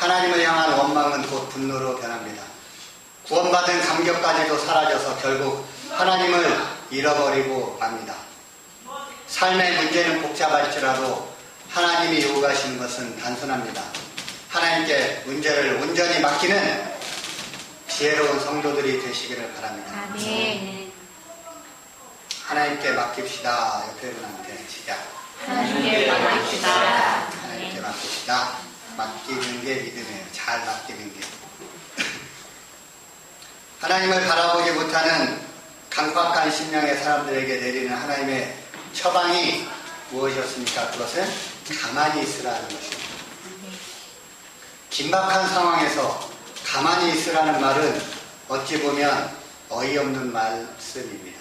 하나님을 향한 원망은 곧 분노로 변합니다. 구원받은 감격까지도 사라져서 결국 하나님을 잃어버리고 맙니다. 삶의 문제는 복잡할지라도 하나님이 요구하시는 것은 단순합니다. 하나님께 문제를 온전히 맡기는 지혜로운 성도들이 되시기를 바랍니다. 아멘. 하나님께 맡깁시다. 옆에 분한테 시작. 하나님께 맡깁시다. 하나님께 맡깁시다. 맡기는 게 믿음이에요. 잘 맡기는 게. 하나님을 바라보지 못하는 강박한 심령의 사람들에게 내리는 하나님의 처방이 무엇이었습니까? 그것은 가만히 있으라는 것입니다. 긴박한 상황에서 가만히 있으라는 말은 어찌 보면 어이없는 말씀입니다.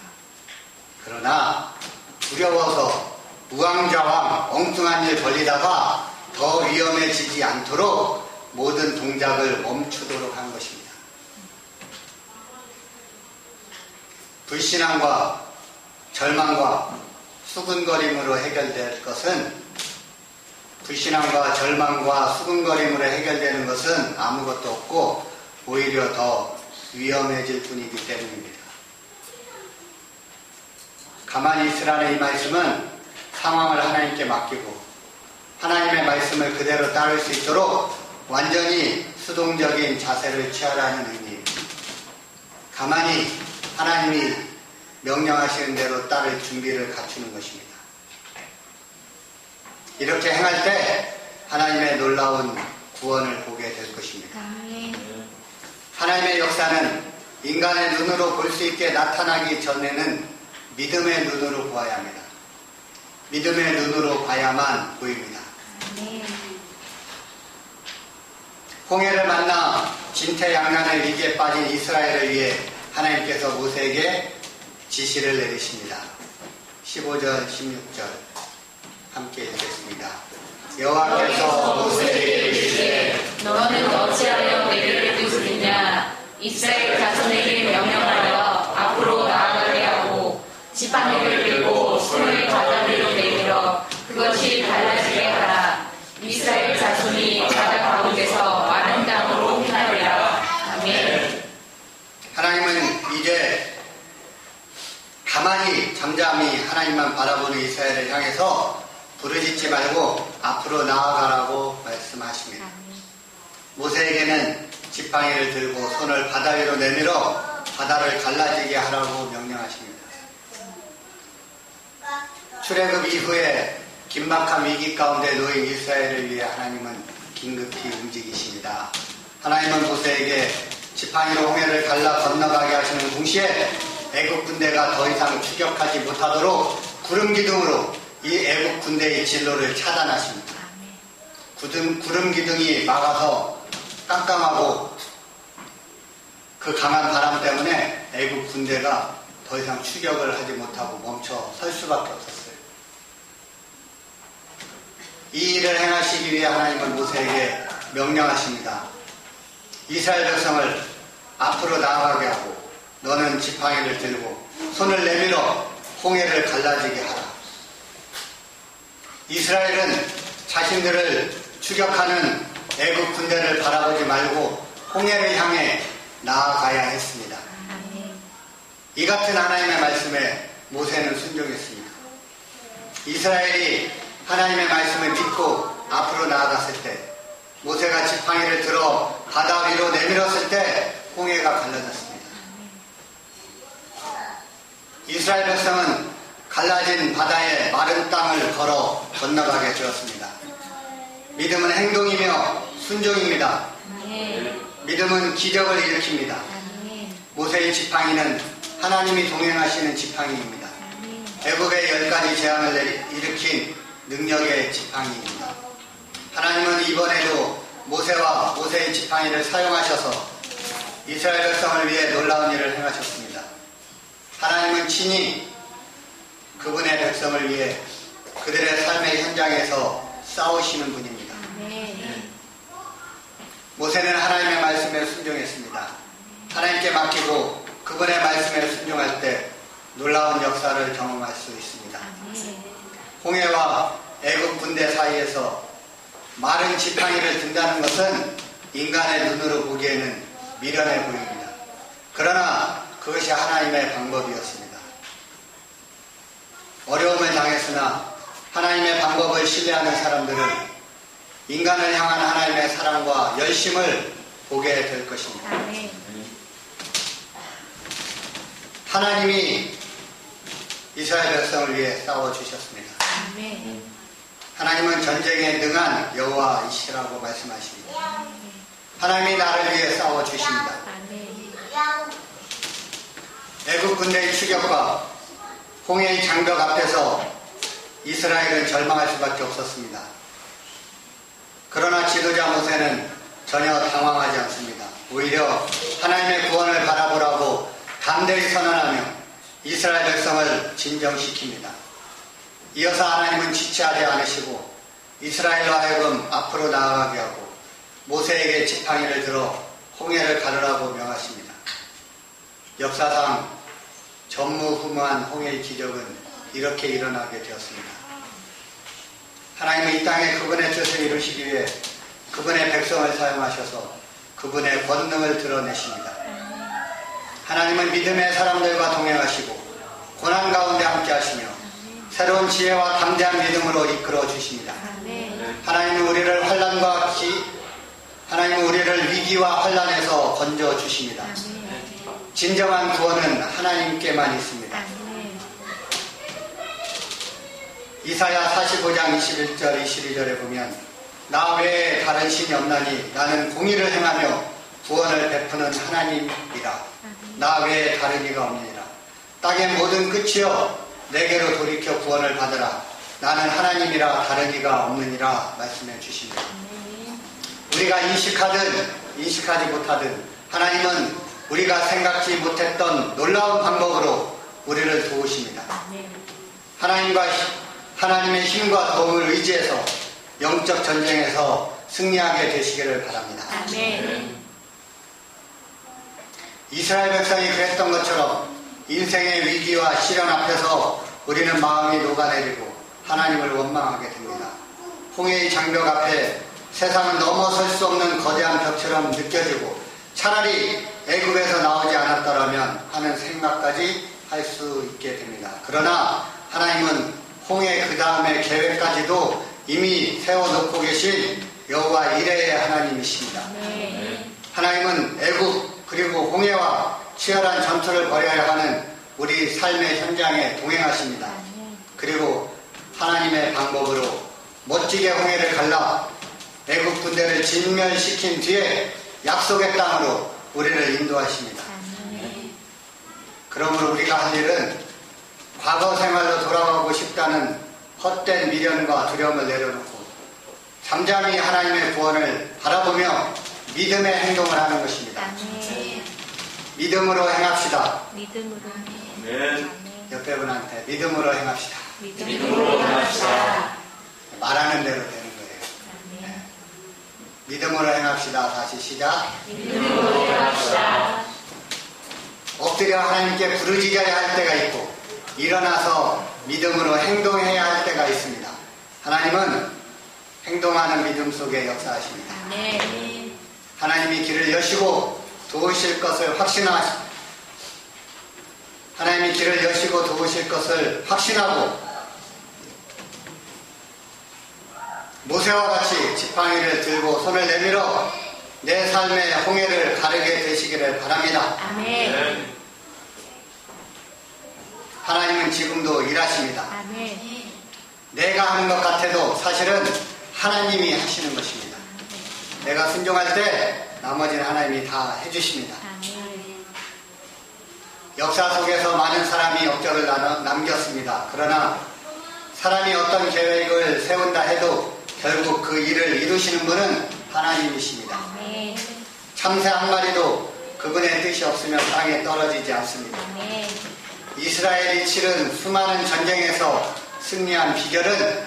그러나 두려워서 우왕좌왕 엉뚱한 일 벌리다가 더 위험해지지 않도록 모든 동작을 멈추도록 한 것입니다. 불신앙과 절망과 수근거림으로 해결될 것은 불신앙과 절망과 수근거림으로 해결되는 것은 아무것도 없고 오히려 더 위험해질 뿐이기 때문입니다. 가만히 있으라는 이 말씀은 상황을 하나님께 맡기고 하나님의 말씀을 그대로 따를 수 있도록 완전히 수동적인 자세를 취하라는 의미입니다. 가만히 하나님이 명령하시는 대로 따를 준비를 갖추는 것입니다. 이렇게 행할 때 하나님의 놀라운 구원을 보게 될 것입니다. 하나님의 역사는 인간의 눈으로 볼 수 있게 나타나기 전에는 믿음의 눈으로 보아야 합니다. 믿음의 눈으로 봐야만 보입니다. 홍해를 만나 진퇴양난의 위기에 빠진 이스라엘을 위해 하나님께서 모세에게 지시를 내리십니다. 15절, 16절 함께 읽겠습니다. 여호와께서 모세에게 이르시되 너는 어찌하여 내게 부르짖냐? 이스라엘 자손에게 명령하여 앞으로 나아가게 하고 지팡이를 들고 손을 바다 위로 내밀어 그것이 갈라지게 하라. 이스라엘 자손이 바다 가운데서 마른 땅으로 행하리라. 아멘. 하나님은 이제 가만히 잠잠히 하나님만 바라보는 이스라엘을 향해서 부르짖지 말고 앞으로 나아가라고 말씀하십니다. 모세에게는 지팡이를 들고 손을 바다 위로 내밀어 바다를 갈라지게 하라고 명령하십니다. 출애굽 이후에 긴박한 위기 가운데 놓인 이스라엘을 위해 하나님은 긴급히 움직이십니다. 하나님은 모세에게 지팡이로 홍해를 갈라 건너가게 하시는 동시에 애국 군대가 더 이상 추격하지 못하도록 구름 기둥으로 이 애국 군대의 진로를 차단하십니다. 구름 기둥이 막아서 깜깜하고 그 강한 바람 때문에 애국 군대가 더 이상 추격을 하지 못하고 멈춰 설 수밖에 없었어요. 이 일을 행하시기 위해 하나님은 모세에게 명령하십니다. 이스라엘 백성을 앞으로 나아가게 하고 너는 지팡이를 들고 손을 내밀어 홍해를 갈라지게 하라. 이스라엘은 자신들을 추격하는 애국 군대를 바라보지 말고 홍해를 향해 나아가야 했습니다. 이 같은 하나님의 말씀에 모세는 순종했습니다. 이스라엘이 하나님의 말씀을 믿고 앞으로 나아갔을 때 모세가 지팡이를 들어 바다 위로 내밀었을 때 홍해가 갈라졌습니다. 이스라엘 백성은 갈라진 바다에 마른 땅을 걸어 건너가게 되었습니다. 믿음은 행동이며 순종입니다. 믿음은 기적을 일으킵니다. 모세의 지팡이는 하나님이 동행하시는 지팡이입니다. 애굽의 10가지 재앙을 일으킨 능력의 지팡이입니다. 하나님은 이번에도 모세와 모세의 지팡이를 사용하셔서 이스라엘 백성을 위해 놀라운 일을 행하셨습니다. 하나님은 친히 그분의 백성을 위해 그들의 삶의 현장에서 싸우시는 분입니다. 모세는 하나님의 말씀에 순종했습니다. 하나님께 맡기고 그분의 말씀에 순종할 때 놀라운 역사를 경험할 수 있습니다. 홍해와 애국 군대 사이에서 마른 지팡이를 든다는 것은 인간의 눈으로 보기에는 미련해 보입니다. 그러나 그것이 하나님의 방법이었습니다. 어려움을 당했으나 하나님의 방법을 신뢰하는 사람들은 인간을 향한 하나님의 사랑과 열심을 보게 될 것입니다. 아멘. 하나님이 이스라엘 백성을 위해 싸워주셨습니다. 아멘. 하나님은 전쟁에 능한 여호와이시라고 말씀하십니다. 하나님이 나를 위해 싸워주십니다. 아멘. 애국 군대의 추격과 홍해의 장벽 앞에서 이스라엘은 절망할 수밖에 없었습니다. 그러나 지도자 모세는 전혀 당황하지 않습니다. 오히려 하나님의 구원을 바라보라고 담대히 선언하며 이스라엘 백성을 진정시킵니다. 이어서 하나님은 지체하지 않으시고 이스라엘로 하여금 앞으로 나아가게 하고 모세에게 지팡이를 들어 홍해를 가르라고 명하십니다. 역사상 전무후무한 홍해의 기적은 이렇게 일어나게 되었습니다. 하나님은 이 땅에 그분의 뜻을 이루시기 위해 그분의 백성을 사용하셔서 그분의 권능을 드러내십니다. 하나님은 믿음의 사람들과 동행하시고 고난 가운데 함께 하시며 새로운 지혜와 담대한 믿음으로 이끌어 주십니다. 하나님은 우리를 위기와 환난에서 건져 주십니다. 진정한 구원은 하나님께만 있습니다. 이사야 45장 21절 22절에 보면 나 외에 다른 신이 없나니 나는 공의를 행하며 구원을 베푸는 하나님이라. 나 외에 다른 이가 없느니라. 땅의 모든 끝이여 내게로 돌이켜 구원을 받으라. 나는 하나님이라 다른 이가 없느니라 말씀해 주십니다. 우리가 인식하든 인식하지 못하든 하나님은 우리가 생각지 못했던 놀라운 방법으로 우리를 도우십니다. 하나님의 힘과 도움을 의지해서 영적 전쟁에서 승리하게 되시기를 바랍니다. 아멘. 이스라엘 백성이 그랬던 것처럼 인생의 위기와 시련 앞에서 우리는 마음이 녹아내리고 하나님을 원망하게 됩니다. 홍해의 장벽 앞에 세상은 넘어설 수 없는 거대한 벽처럼 느껴지고 차라리 애굽에서 나오지 않았더라면 하는 생각까지 할 수 있게 됩니다. 그러나 하나님은 홍해 그 다음의 계획까지도 이미 세워놓고 계신 여호와 이레의 하나님이십니다. 하나님은 애굽 그리고 홍해와 치열한 전투를 벌여야 하는 우리 삶의 현장에 동행하십니다. 그리고 하나님의 방법으로 멋지게 홍해를 갈라 애굽 군대를 진멸시킨 뒤에 약속의 땅으로 우리를 인도하십니다. 그러므로 우리가 할 일은 과거 생활로 돌아가고 싶다는 헛된 미련과 두려움을 내려놓고 잠잠히 하나님의 구원을 바라보며 믿음의 행동을 하는 것입니다. 믿음으로 행합시다. 믿음으로. 옆에 분한테 믿음으로 행합시다. 믿음으로 행합시다. 말하는 대로 되는 거예요. 네. 믿음으로 행합시다. 다시 시작. 믿음으로 행합시다. 엎드려 하나님께 부르짖어야 할 때가 있고 일어나서 믿음으로 행동해야 할 때가 있습니다. 하나님은 행동하는 믿음 속에 역사하십니다. 하나님이 길을 여시고 도우실 것을 하나님이 길을 여시고 도우실 것을 확신하고 모세와 같이 지팡이를 들고 손을 내밀어 내 삶의 홍해를 가르게 되시기를 바랍니다. 아멘. 하나님은 지금도 일하십니다. 아멘. 내가 하는 것 같아도 사실은 하나님이 하시는 것입니다. 내가 순종할 때 나머지는 하나님이 다 해주십니다. 아멘. 역사 속에서 많은 사람이 업적을 남겼습니다. 그러나 사람이 어떤 계획을 세운다 해도 결국 그 일을 이루시는 분은 하나님이십니다. 아멘. 참새 한 마리도 그분의 뜻이 없으면 땅에 떨어지지 않습니다. 아멘. 이스라엘이 치른 수많은 전쟁에서 승리한 비결은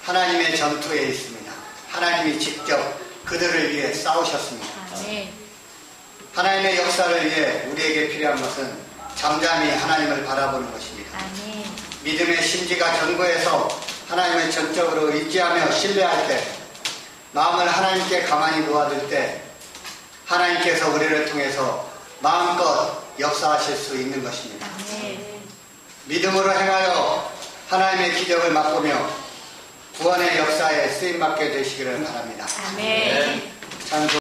하나님의 전투에 있습니다. 하나님이 직접 그들을 위해 싸우셨습니다. 아멘. 하나님의 역사를 위해 우리에게 필요한 것은 잠잠히 하나님을 바라보는 것입니다. 아멘. 믿음의 심지가 견고해서 하나님을 전적으로 의지하며 신뢰할 때, 마음을 하나님께 가만히 놓아둘 때 하나님께서 우리를 통해서 마음껏 역사하실 수 있는 것입니다. 아멘. 믿음으로 행하여 하나님의 기적을 맛보며 구원의 역사에 쓰임받게 되시기를 바랍니다. 아멘. 찬송